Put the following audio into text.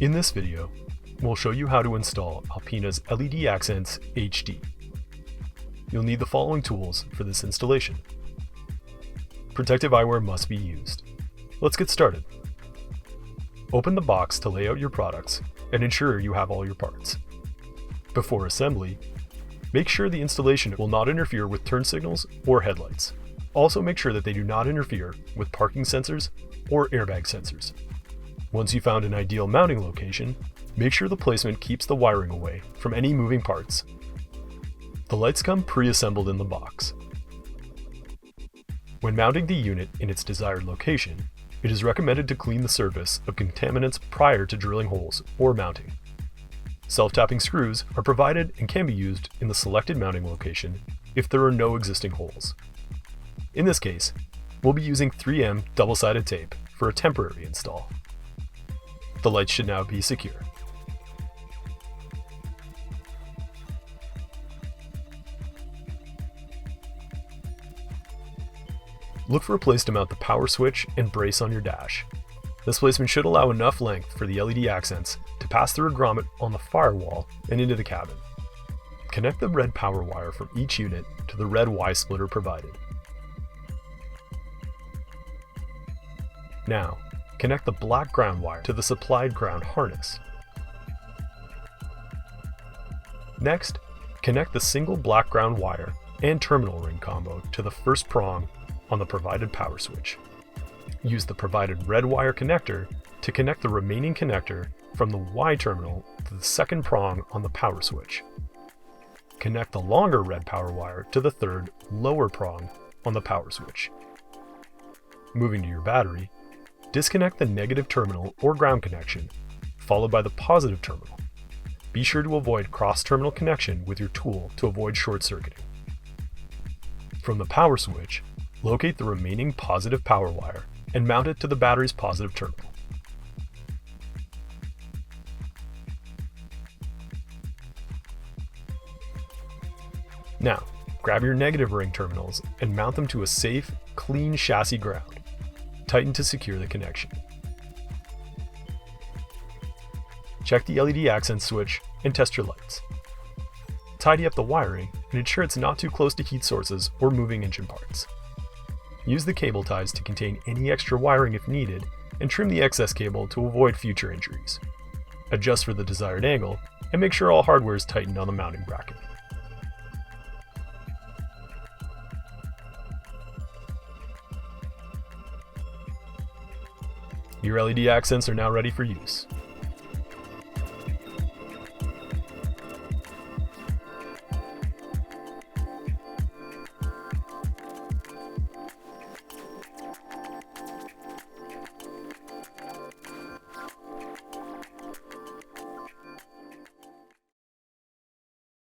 In this video, we'll show you how to install Alpena's LED Accentz HD. You'll need the following tools for this installation. Protective eyewear must be used. Let's get started. Open the box to lay out your products and ensure you have all your parts. Before assembly, make sure the installation will not interfere with turn signals or headlights. Also make sure that they do not interfere with parking sensors or airbag sensors. Once you found an ideal mounting location, make sure the placement keeps the wiring away from any moving parts. The lights come pre-assembled in the box. When mounting the unit in its desired location, it is recommended to clean the surface of contaminants prior to drilling holes or mounting. Self-tapping screws are provided and can be used in the selected mounting location if there are no existing holes. In this case, we'll be using 3M double-sided tape for a temporary install. The lights should now be secure. Look for a place to mount the power switch and brace on your dash. This placement should allow enough length for the LED Accentz to pass through a grommet on the firewall and into the cabin. Connect the red power wire from each unit to the red Y-splitter provided. Now, connect the black ground wire to the supplied ground harness. Next, connect the single black ground wire and terminal ring combo to the first prong on the provided power switch. Use the provided red wire connector to connect the remaining connector from the Y terminal to the second prong on the power switch. Connect the longer red power wire to the third, lower prong on the power switch. Moving to your battery, disconnect the negative terminal or ground connection, followed by the positive terminal. Be sure to avoid cross-terminal connection with your tool to avoid short-circuiting. From the power switch, locate the remaining positive power wire and mount it to the battery's positive terminal. Now, grab your negative ring terminals and mount them to a safe, clean chassis ground. Tighten to secure the connection. Check the LED Accentz switch and test your lights. Tidy up the wiring and ensure it's not too close to heat sources or moving engine parts. Use the cable ties to contain any extra wiring if needed and trim the excess cable to avoid future injuries. Adjust for the desired angle and make sure all hardware is tightened on the mounting bracket. Your LED Accentz are now ready for use.